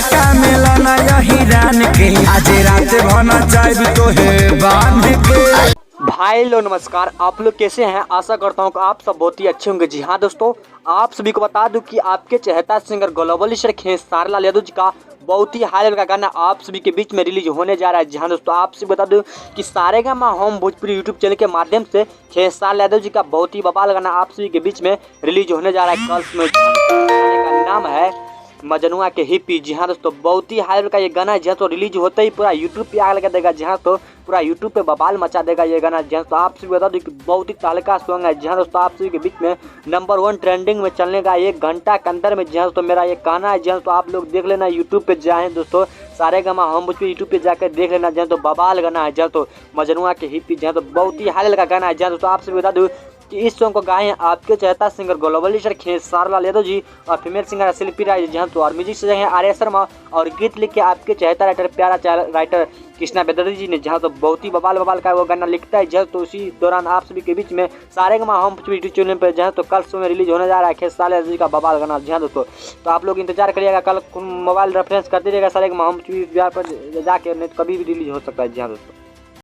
हल्का मिलना यही रान के आज रात भना चाहे तो है बांध के। भाई लो नमस्कार, आप लोग कैसे हैं? आशा करता हूँ कि आप सब बहुत ही अच्छे होंगे। जी हाँ दोस्तों, आप सभी को बता दूं कि आपके चहेता singer global star Khesari Lal Yadav ji का बहुत ही हाई लेवल का गाना आप सभी के बीच में रिलीज होने जा रहा है। जी हाँ दोस्तों, आप सभी बता दूं कि Saregama home Bhojpuri YouTube channel के माध्यम से खेसारी लाल यादव जी का बहुत ही बवाल गाना आप सभी के बीच में रिलीज होने जा रहा है। कल में का नाम है मजनुआ के हिप्पी। जी हाँ दोस्तों, बहुत ही हाई लेवल का ये गाना है। जहाँ तो रिलीज होते ही पूरा यूट्यूब पे आग लगा देगा। जहाँ तो पूरा यूट्यूब पे बवाल मचा देगा ये गाना। जहाँ तो आप सभी बता दो कि बहुत ही तहलका सॉन्ग है। जहाँ दोस्तों, आप सभी के बीच में नंबर 1 ट्रेंडिंग में चलने का 1 घंटा के अंदर में। जहाँ दोस्तों, मेरा ये गाना है। जहाँ तो आप लोग देख लेना यूट्यूब पे जाए दोस्तों, सारेगामा होम भोजपुरी यूट्यूब पे जाकर देख लेना। जहाँ तो बवाल गाना है। जहाँ तो मजनुआ के हिप्पी, जहाँ तो बहुत ही हाई लेवल का गाना है। जहाँ दोस्तों, आप सभी बता दूँ कि इस सॉन्ग को गाए हैं आपके चहेता singer global star Khesari Lal Yadav ji और फीमेल सिंगर शिल्पी राय। जहाँ तो और म्यूजिक से हैं आर्या शर्मा और गीत लिख के आपके चहेता राइटर प्यारा राइटर कृष्णा बेदर्जी जी ने। जहाँ तो बहुत ही बवाल का वो गाना लिखता है। जहाँ तो उसी दौरान आप सभी के बीच में सारेगामा होम यूट्यूब चैनल पर जहाँ तो कल शो में रिलीज होने जा रहा है खेसारी लाल यादव जी का बवाल गाना। जहाँ दोस्तों, तो आप लोग इंतजार करिएगा। कल मोबाइल रेफरेंस करते रहिएगा सारेगामा होम यूट्यूब पर जाके, नहीं तो कभी भी रिलीज हो सकता है। जहाँ दोस्तों।